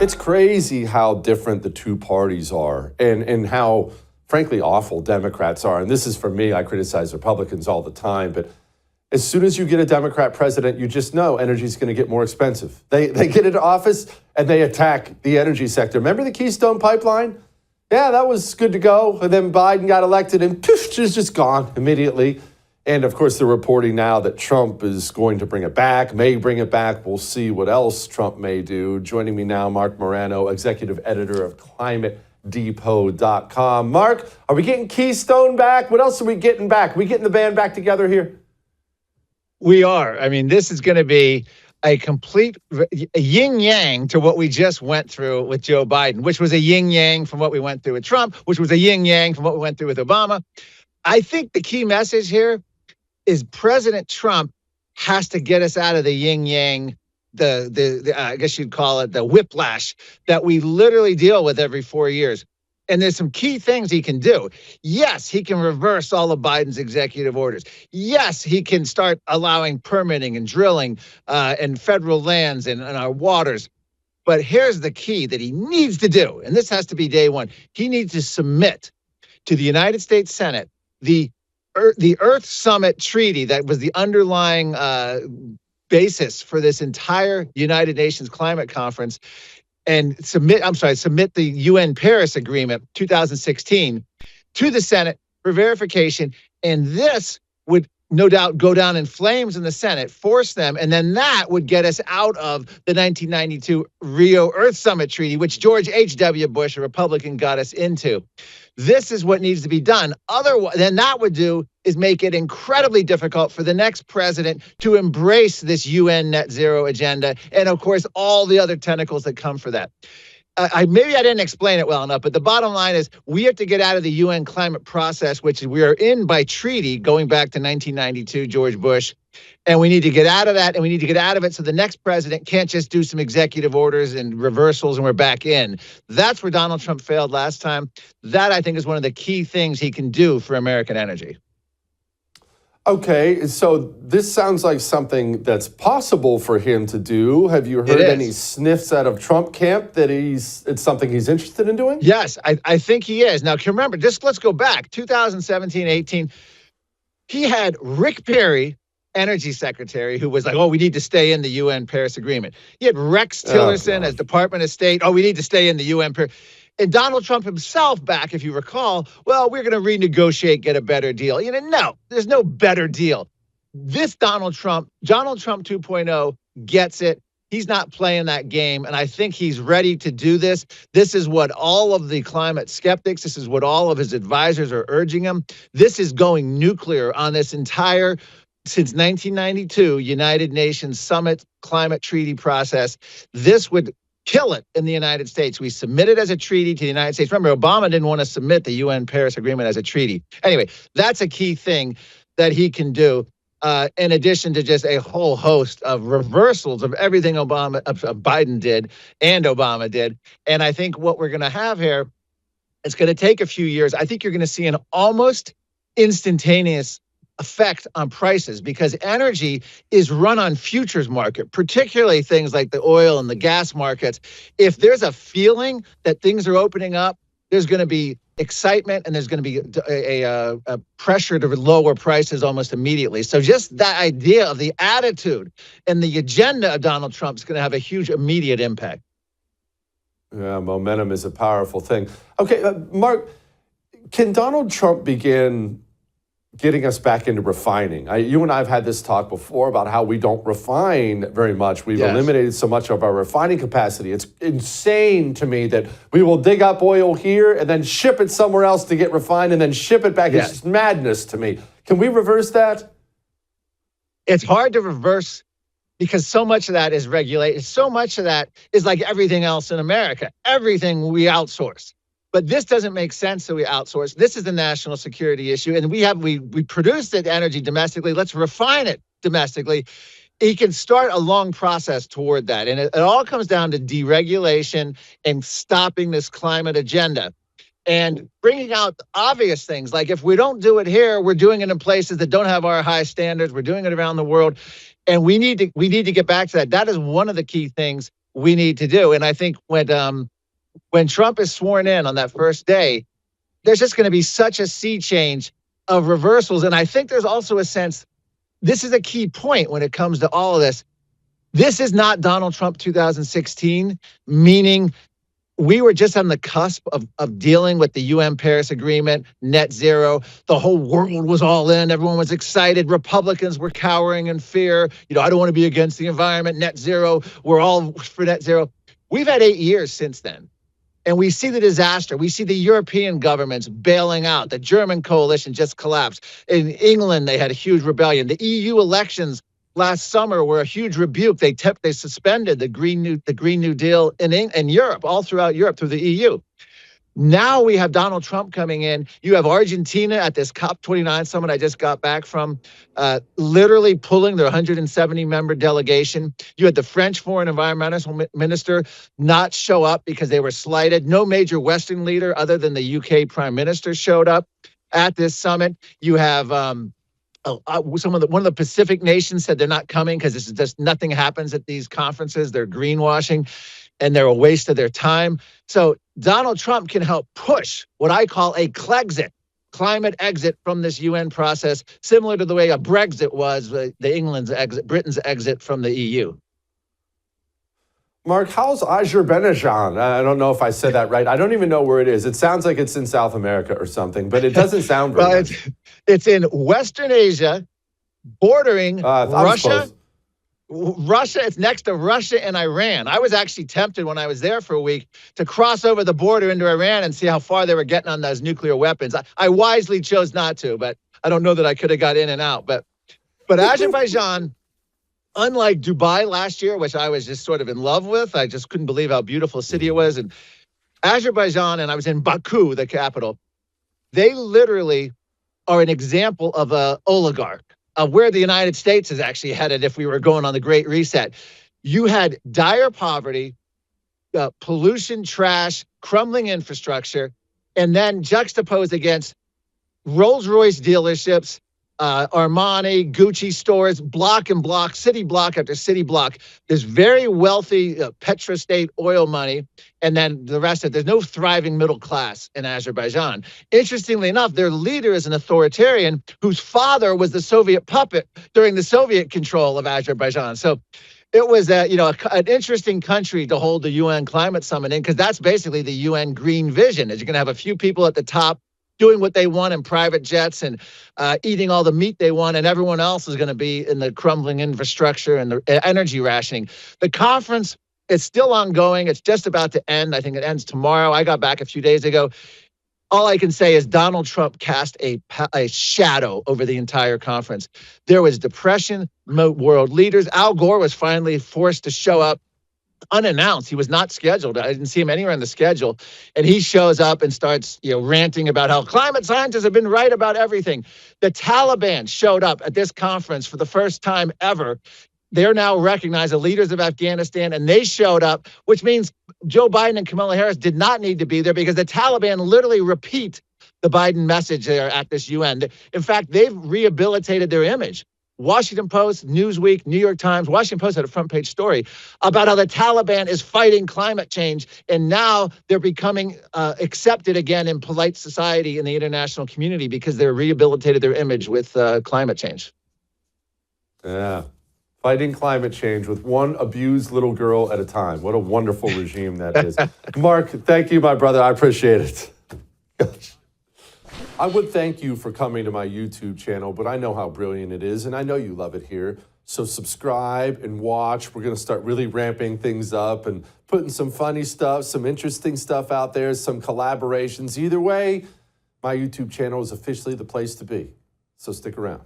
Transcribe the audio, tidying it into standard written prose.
It's crazy how different the two parties are and how, frankly, awful Democrats are. And this is for me, I criticize Republicans all the time. But as soon as you get a Democrat president, you just know energy is going to get more expensive. They get into office and they attack the energy sector. Remember the Keystone Pipeline? Yeah, that was good to go. And then Biden got elected and poof, it's just gone immediately. And of course, they're reporting now that Trump is going to bring it back, may bring it back. We'll see what else Trump may do. Joining me now, Marc Morano, executive editor of ClimateDepot.com. Marc, are we getting Keystone back? What else are we getting back? Are we getting the band back together here? We are. I mean, this is going to be a complete yin-yang to what we just went through with Joe Biden, which was a yin-yang from what we went through with Trump, which was a yin-yang from what we went through with Obama. I think the key message here is President Trump has to get us out of the yin-yang, the I guess you'd call it the whiplash that we literally deal with every 4 years. And there's some key things he can do. Yes, he can reverse all of Biden's executive orders. Yes, he can start allowing permitting and drilling in federal lands and our waters. But here's the key that he needs to do, and this has to be day one. He needs to submit to the United States Senate the Earth Summit Treaty that was the underlying basis for this entire United Nations Climate Conference, and submit the UN Paris Agreement 2016 to the Senate for verification. And this would no doubt go down in flames in the Senate, force them, and then that would get us out of the 1992 Rio Earth Summit Treaty, which George H.W. Bush, a Republican, got us into. This is what needs to be done. Otherwise, then that would do is make it incredibly difficult for the next president to embrace this UN net zero agenda. And of course, all the other tentacles that come for that. Maybe I didn't explain it well enough, but the bottom line is we have to get out of the UN climate process, which we are in by treaty going back to 1992, George Bush. And we need to get out of that, and we need to get out of it so the next president can't just do some executive orders and reversals and we're back in. That's where Donald Trump failed last time. That, I think, is one of the key things he can do for American energy. Okay, so this sounds like something that's possible for him to do. Have you heard any sniffs out of Trump camp that it's something he's interested in doing? Yes, I think he is. Now, can you remember, let's go back, 2017, 18, he had Rick Perry, energy secretary, who was like, oh, we need to stay in the UN Paris Agreement. He had Rex Tillerson as Department of State. Oh, we need to stay in the UN Paris. And Donald Trump himself back, if you recall, well, we're going to renegotiate, get a better deal. No, there's no better deal. This Donald Trump 2.0 gets it. He's not playing that game. And I think he's ready to do this. This is what all of the climate skeptics, this is what all of his advisors are urging him. This is going nuclear on this entire, since 1992, United Nations Summit Climate Treaty process. This would kill it in the United States. We submitted as a treaty to the United States. Remember, Obama didn't want to submit the UN Paris Agreement as a treaty. Anyway, that's a key thing that he can do, in addition to just a whole host of reversals of everything Biden did and Obama did. And I think what we're going to have here, it's going to take a few years. I think you're going to see an almost instantaneous effect on prices because energy is run on futures market, particularly things like the oil and the gas markets. If there's a feeling that things are opening up, there's going to be excitement and there's going to be a pressure to lower prices almost immediately. So just that idea of the attitude and the agenda of Donald Trump is going to have a huge immediate impact. Yeah, momentum is a powerful thing. Okay, Marc, can Donald Trump begin getting us back into refining? You and I have had this talk before about how we don't refine very much. We've eliminated so much of our refining capacity. It's insane to me that we will dig up oil here and then ship it somewhere else to get refined and then ship it back. It's just madness to me. Can we reverse that? It's hard to reverse because so much of that is regulated. So much of that is like everything else in America. Everything we outsource. But this doesn't make sense, so we outsource. This is a national security issue, and we produce the energy domestically. Let's refine it domestically. He can start a long process toward that, and it all comes down to deregulation and stopping this climate agenda and bringing out obvious things like if we don't do it here, we're doing it in places that don't have our high standards. We're doing it around the world, and we need to get back to that. That is one of the key things we need to do. And I think when Trump is sworn in on that first day, there's just going to be such a sea change of reversals. And I think there's also a sense, this is a key point when it comes to all of this. This is not Donald Trump 2016, meaning we were just on the cusp of dealing with the UN Paris Agreement, net zero. The whole world was all in. Everyone was excited. Republicans were cowering in fear. I don't want to be against the environment, net zero. We're all for net zero. We've had 8 years since then. And we see the disaster. We see the European governments bailing out. The German coalition just collapsed. In England, they had a huge rebellion. The EU elections last summer were a huge rebuke. They suspended the Green New Deal in Europe, all throughout Europe, through the EU. Now we have Donald Trump coming in. You have Argentina at this COP29 summit I just got back from, literally pulling their 170-member delegation. You had the French foreign environmental minister not show up because they were slighted. No major Western leader other than the UK prime minister showed up at this summit. You have one of the Pacific nations said they're not coming because this is just nothing happens at these conferences. They're greenwashing and they're a waste of their time. So Donald Trump can help push what I call a Clegxit, climate exit from this UN process, similar to the way a Brexit was, Britain's exit from the EU. Mark, how's Azerbaijan? I don't know if I said that right. I don't even know where it is. It sounds like it's in South America or something, but it doesn't sound very much. It's in Western Asia, bordering Russia. It's next to Russia and Iran. I was actually tempted when I was there for a week to cross over the border into Iran and see how far they were getting on those nuclear weapons. I wisely chose not to, but I don't know that I could have got in and out. But Azerbaijan, unlike Dubai last year, which I was just sort of in love with, I just couldn't believe how beautiful a city it was. And Azerbaijan, and I was in Baku, the capital, they literally are an example of an oligarch, of where the United States is actually headed if we were going on the Great Reset. You had dire poverty, pollution, trash, crumbling infrastructure, and then juxtaposed against Rolls-Royce dealerships, Armani, Gucci stores, block and block, city block after city block. There's very wealthy petrostate oil money, and then the rest of it. There's no thriving middle class in Azerbaijan. Interestingly enough, their leader is an authoritarian whose father was the Soviet puppet during the Soviet control of Azerbaijan. So it was an interesting country to hold the UN climate summit in, because that's basically the UN green vision, is you're going to have a few people at the top doing what they want in private jets and eating all the meat they want, and everyone else is going to be in the crumbling infrastructure and the energy rationing. The conference is still ongoing. It's just about to end. I think it ends tomorrow. I got back a few days ago. All I can say is Donald Trump cast a shadow over the entire conference. There was depression, world leaders. Al Gore was finally forced to show up unannounced. He was not scheduled. I didn't see him anywhere on the schedule. And he shows up and starts, ranting about how climate scientists have been right about everything. The Taliban showed up at this conference for the first time ever. They're now recognized as leaders of Afghanistan, and they showed up, which means Joe Biden and Kamala Harris did not need to be there, because the Taliban literally repeat the Biden message there at this UN. In fact, they've rehabilitated their image. Washington Post, Newsweek, New York Times, Washington Post had a front page story about how the Taliban is fighting climate change, and now they're becoming accepted again in polite society in the international community because they're rehabilitated their image with climate change. Yeah, fighting climate change with one abused little girl at a time. What a wonderful regime that is. Mark, thank you, my brother. I appreciate it. I would thank you for coming to my YouTube channel, but I know how brilliant it is, and I know you love it here. So subscribe and watch. We're going to start really ramping things up and putting some funny stuff, some interesting stuff out there, some collaborations. Either way, my YouTube channel is officially the place to be. So stick around.